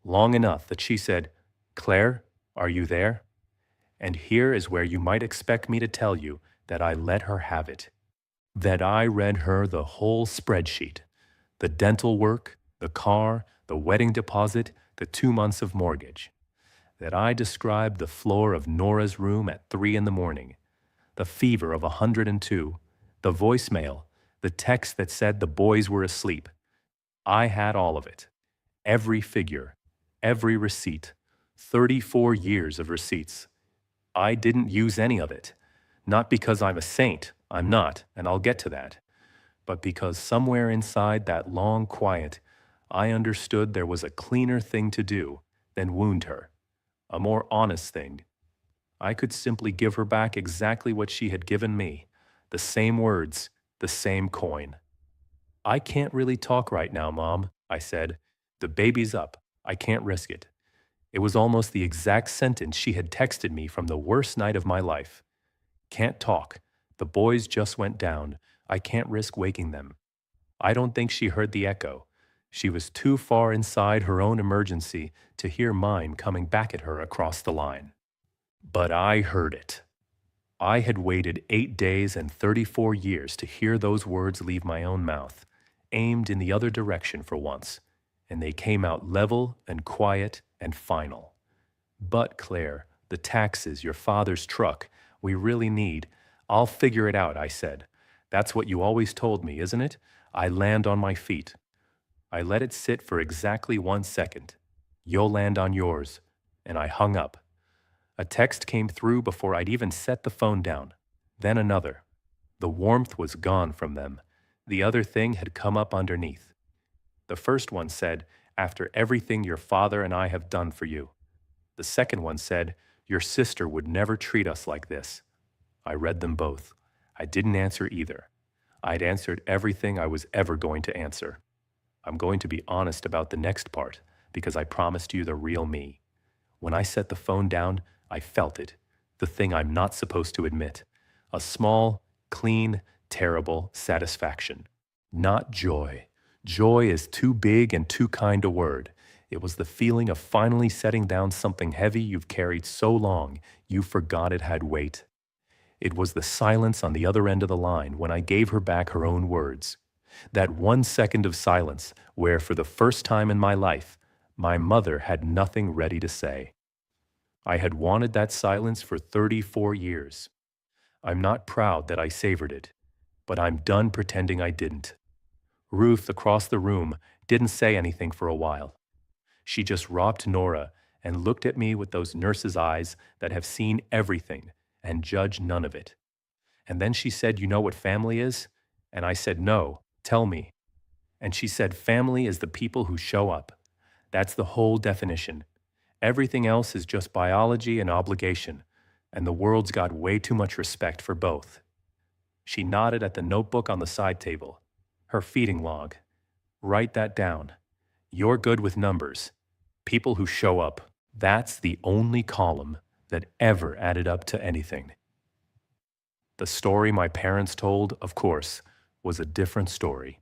long enough that she said, "Claire, are you there?" And here is where you might expect me to tell you that I let her have it. That I read her the whole spreadsheet. The dental work, the car, the wedding deposit, the 2 months of mortgage. That I described the floor of Nora's room at 3 in the morning. The fever of 102. The voicemail. The text that said the boys were asleep. I had all of it. Every figure. Every receipt. 34 years of receipts. I didn't use any of it. Not because I'm a saint. I'm not, and I'll get to that. But because somewhere inside that long quiet, I understood there was a cleaner thing to do than wound her. A more honest thing. I could simply give her back exactly what she had given me. The same words, the same coin. "I can't really talk right now, Mom," I said. "The baby's up. I can't risk it." It was almost the exact sentence she had texted me from the worst night of my life. "Can't talk. The boys just went down. I can't risk waking them." I don't think she heard the echo. She was too far inside her own emergency to hear mine coming back at her across the line. But I heard it. I had waited 8 days and 34 years to hear those words leave my own mouth, aimed in the other direction for once, and they came out level and quiet and final. "But, Claire, the taxes, your father's truck, we really need—" "I'll figure it out," I said. "That's what you always told me, isn't it?" I land on my feet. I let it sit for exactly 1 second. "You'll land on yours." And I hung up. A text came through before I'd even set the phone down. Then another. The warmth was gone from them. The other thing had come up underneath. The first one said, "After everything your father and I have done for you." The second one said, "Your sister would never treat us like this." I read them both. I didn't answer either. I'd answered everything I was ever going to answer. I'm going to be honest about the next part, because I promised you the real me. When I set the phone down, I felt it, the thing I'm not supposed to admit. A small, clean, terrible satisfaction. Not joy. Joy is too big and too kind a word. It was the feeling of finally setting down something heavy you've carried so long you forgot it had weight. It was the silence on the other end of the line when I gave her back her own words. That 1 second of silence where, for the first time in my life, my mother had nothing ready to say. I had wanted that silence for 34 years. I'm not proud that I savored it. but I'm done pretending I didn't. Ruth across the room didn't say anything for a while. She just rocked Nora and looked at me with those nurses' eyes that have seen everything and judge none of it. And then she said, "You know what family is?" And I said, "No, tell me." And she said, "Family is the people who show up. That's the whole definition. Everything else is just biology and obligation, and the world's got way too much respect for both." She nodded at the notebook on the side table. Her feeding log. "Write that down. You're good with numbers. People who show up. That's the only column that ever added up to anything." The story my parents told, of course, was a different story.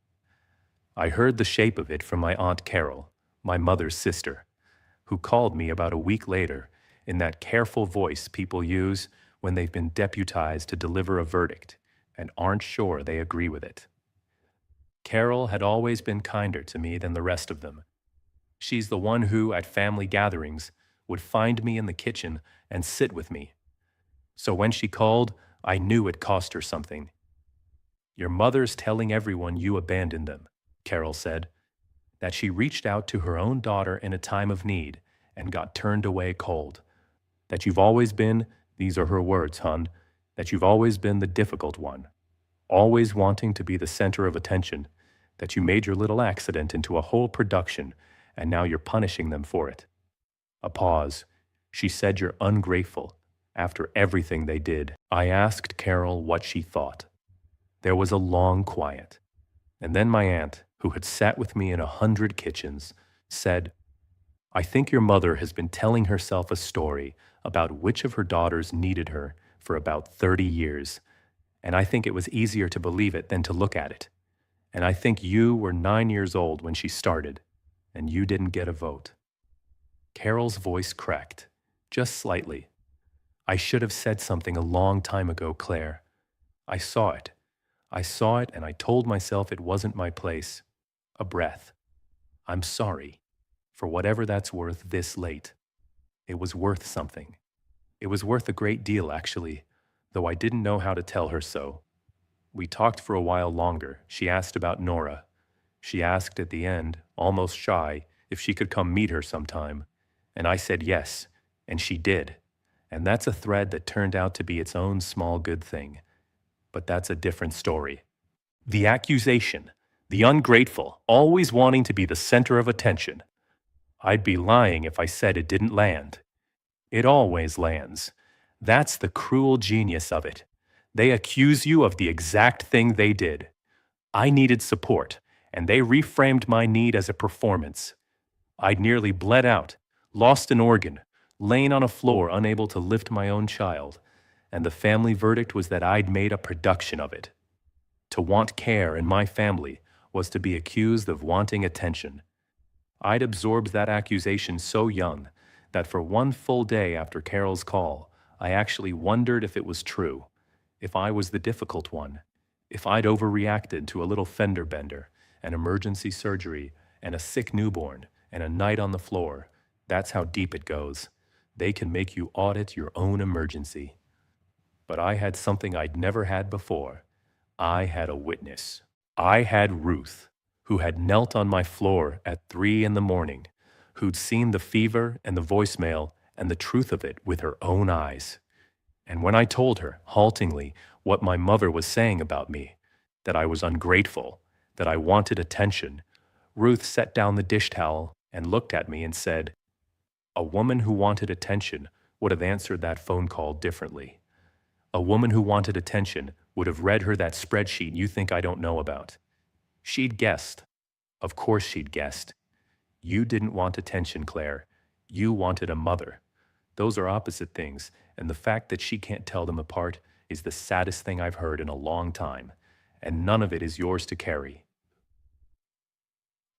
I heard the shape of it from my Aunt Carol, my mother's sister, who called me about a week later in that careful voice people use when they've been deputized to deliver a verdict and aren't sure they agree with it. Carol had always been kinder to me than the rest of them. She's the one who, at family gatherings, would find me in the kitchen and sit with me. So when she called, I knew it cost her something. "Your mother's telling everyone you abandoned them," Carol said, "that she reached out to her own daughter in a time of need and got turned away cold. That you've always been, these are her words, hon, that you've always been the difficult one, always wanting to be the center of attention, that you made your little accident into a whole production, and now you're punishing them for it." A pause. She said, "You're ungrateful, after everything they did." I asked Carol what she thought. There was a long quiet. And then my aunt, who had sat with me in 100 kitchens, said, "I think your mother has been telling herself a story about which of her daughters needed her for about 30 years, and I think it was easier to believe it than to look at it. And I think you were 9 years old when she started, and you didn't get a vote." Carol's voice cracked, just slightly. "I should have said something a long time ago, Claire. I saw it. I saw it, and I told myself it wasn't my place. A breath. I'm sorry. For whatever that's worth this late. It was worth something. It was worth a great deal, actually, though I didn't know how to tell her so." We talked for a while longer. She asked about Nora. She asked at the end, almost shy, if she could come meet her sometime. And I said yes, and she did. And that's a thread that turned out to be its own small good thing. But that's a different story. The accusation, the ungrateful, always wanting to be the center of attention. I'd be lying if I said it didn't land. It always lands. That's the cruel genius of it. They accuse you of the exact thing they did. I needed support, and they reframed my need as a performance. I'd nearly bled out, lost an organ, lain on a floor unable to lift my own child, and the family verdict was that I'd made a production of it. To want care in my family was to be accused of wanting attention. I'd absorbed that accusation so young that for one full day after Carol's call, I actually wondered if it was true, if I was the difficult one, if I'd overreacted to a little fender bender, an emergency surgery, and a sick newborn, and a night on the floor. That's how deep it goes. They can make you audit your own emergency. But I had something I'd never had before. I had a witness. I had Ruth, who had knelt on my floor at 3 a.m, who'd seen the fever and the voicemail and the truth of it with her own eyes. And when I told her, haltingly, what my mother was saying about me, that I was ungrateful, that I wanted attention, Ruth set down the dish towel and looked at me and said, "A woman who wanted attention would have answered that phone call differently. A woman who wanted attention would have read her that spreadsheet you think I don't know about. She'd guessed. Of course she'd guessed. You didn't want attention, Claire. You wanted a mother. Those are opposite things, and the fact that she can't tell them apart is the saddest thing I've heard in a long time, and none of it is yours to carry."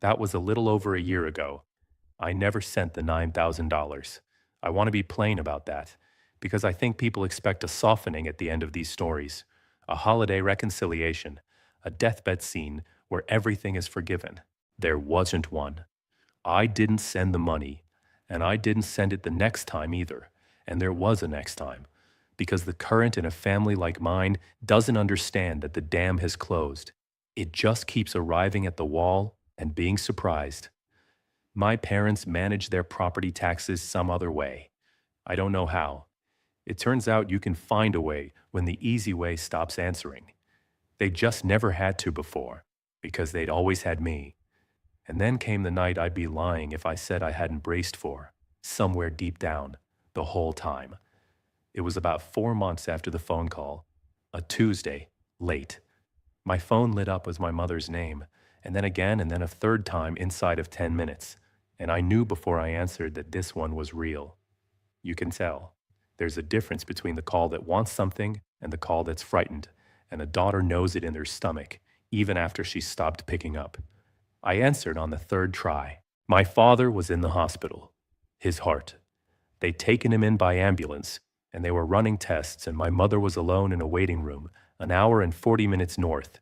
That was a little over a year ago. I never sent the $9,000. I want to be plain about that, because I think people expect a softening at the end of these stories, a holiday reconciliation, a deathbed scene where everything is forgiven. There wasn't one. I didn't send the money, and I didn't send it the next time either, and there was a next time. because the current in a family like mine doesn't understand that the dam has closed. It just keeps arriving at the wall and being surprised. My parents manage their property taxes some other way. I don't know how. It turns out you can find a way when the easy way stops answering. They just never had to before, because they'd always had me. And then came the night I'd be lying if I said I hadn't braced for, somewhere deep down, the whole time. It was about 4 months after the phone call, a Tuesday, late. My phone lit up as my mother's name, and then again, and then a third time inside of 10 minutes. And I knew before I answered that this one was real. You can tell. There's a difference between the call that wants something and the call that's frightened, and a daughter knows it in their stomach, even after she stopped picking up. I answered on the third try. My father was in the hospital. His heart. They'd taken him in by ambulance, and they were running tests, and my mother was alone in a waiting room, an hour and 40 minutes north,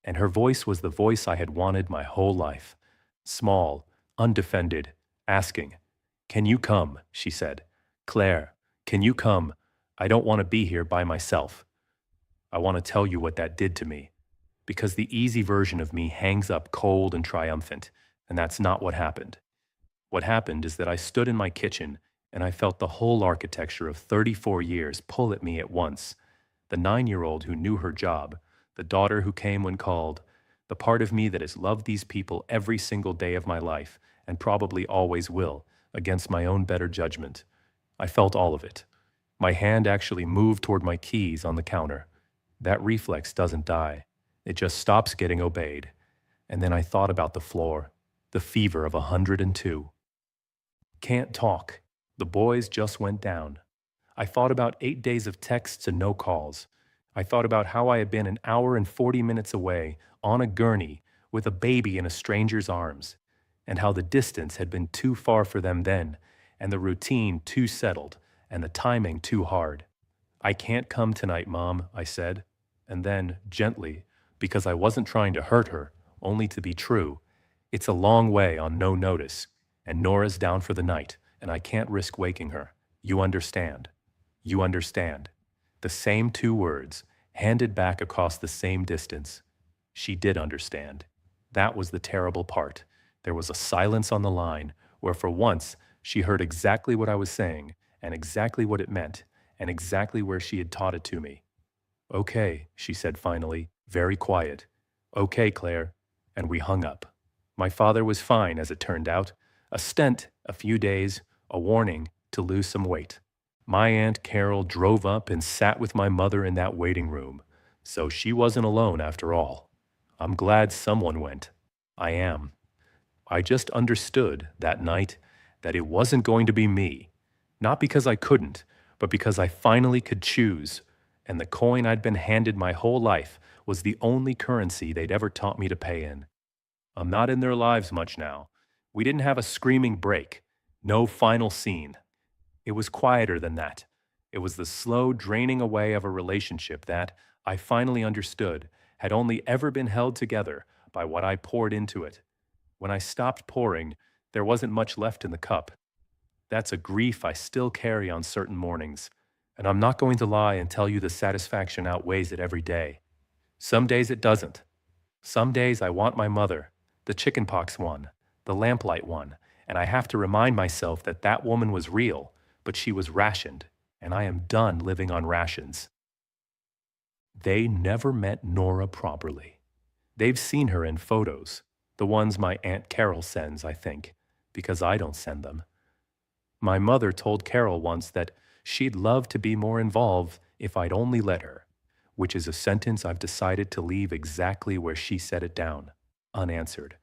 and her voice was the voice I had wanted my whole life. Small, undefended, asking, "Can you come?" she said. "Claire, can you come? I don't want to be here by myself." I want to tell you what that did to me, because the easy version of me hangs up cold and triumphant, and that's not what happened. What happened is that I stood in my kitchen and I felt the whole architecture of 34 years pull at me at once. The 9-year-old who knew her job, the daughter who came when called, the part of me that has loved these people every single day of my life and probably always will, against my own better judgment. I felt all of it. My hand actually moved toward my keys on the counter. That reflex doesn't die. It just stops getting obeyed. And then I thought about the floor, the fever of 102. Can't talk. The boys just went down. I thought about 8 days of texts and no calls. I thought about how I had been an hour and 40 minutes away, on a gurney, with a baby in a stranger's arms, and how the distance had been too far for them then, and the routine too settled, and the timing too hard. "I can't come tonight, Mom," I said. And then, gently, because I wasn't trying to hurt her, only to be true, "It's a long way on no notice, and Nora's down for the night, and I can't risk waking her. You understand. You understand." The same 2 words, handed back across the same distance. She did understand. That was the terrible part. There was a silence on the line, where for once she heard exactly what I was saying, and exactly what it meant, and exactly where she had taught it to me. "Okay," she said finally, very quiet. "Okay, Claire." And we hung up. My father was fine, as it turned out. A stent, a few days, a warning to lose some weight. My Aunt Carol drove up and sat with my mother in that waiting room, so she wasn't alone after all. I'm glad someone went. I am. I just understood that night that it wasn't going to be me, not because I couldn't, but because I finally could choose, and the coin I'd been handed my whole life was the only currency they'd ever taught me to pay in. I'm not in their lives much now. We didn't have a screaming break, no final scene. It was quieter than that. It was the slow draining away of a relationship that, I finally understood, had only ever been held together by what I poured into it. When I stopped pouring, there wasn't much left in the cup. That's a grief I still carry on certain mornings, and I'm not going to lie and tell you the satisfaction outweighs it every day. Some days it doesn't. Some days I want my mother, the chickenpox one, the lamplight one, and I have to remind myself that that woman was real, but she was rationed, and I am done living on rations. They never met Nora properly. They've seen her in photos, the ones my Aunt Carol sends, I think, because I don't send them. My mother told Carol once that she'd love to be more involved if I'd only let her, which is a sentence I've decided to leave exactly where she set it down, unanswered,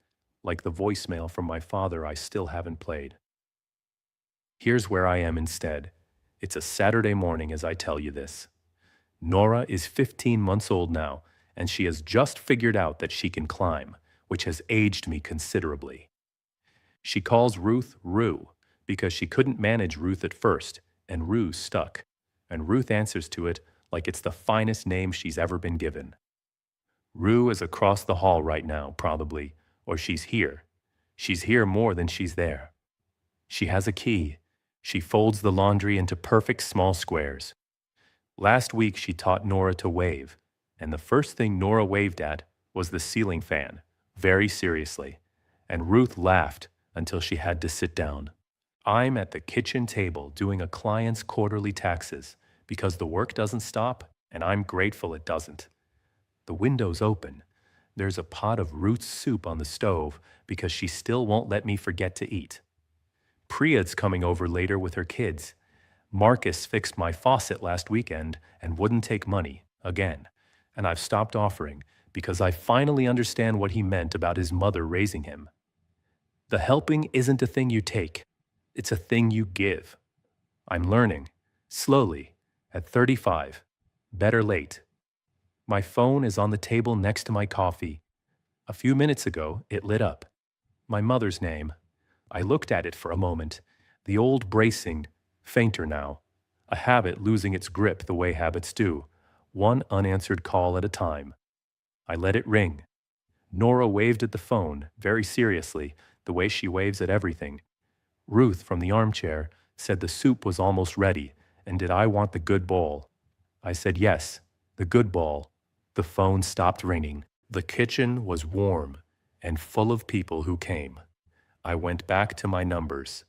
like the voicemail from my father I still haven't played. Here's where I am instead. It's a Saturday morning as I tell you this. Nora is 15 months old now, and she has just figured out that she can climb, which has aged me considerably. She calls Ruth Rue because she couldn't manage Ruth at first, and Rue stuck, and Ruth answers to it like it's the finest name she's ever been given. Rue is across the hall right now, probably, or she's here. She's here more than she's there. She has a key. She folds the laundry into perfect small squares. Last week, she taught Nora to wave, and the first thing Nora waved at was the ceiling fan, very seriously, and Ruth laughed until she had to sit down. I'm at the kitchen table doing a client's quarterly taxes because the work doesn't stop, and I'm grateful it doesn't. The window's open. There's a pot of Ruth's soup on the stove because she still won't let me forget to eat. Priya's coming over later with her kids. Marcus fixed my faucet last weekend and wouldn't take money, again, and I've stopped offering because I finally understand what he meant about his mother raising him. The helping isn't a thing you take, it's a thing you give. I'm learning, slowly, at 35, better late. My phone is on the table next to my coffee. A few minutes ago, it lit up. My mother's name. I looked at it for a moment, the old bracing, fainter now, a habit losing its grip the way habits do, one unanswered call at a time. I let it ring. Nora waved at the phone, very seriously, the way she waves at everything. Ruth, from the armchair, said the soup was almost ready, and did I want the good bowl? I said yes, the good bowl. The phone stopped ringing. The kitchen was warm and full of people who came. I went back to my numbers.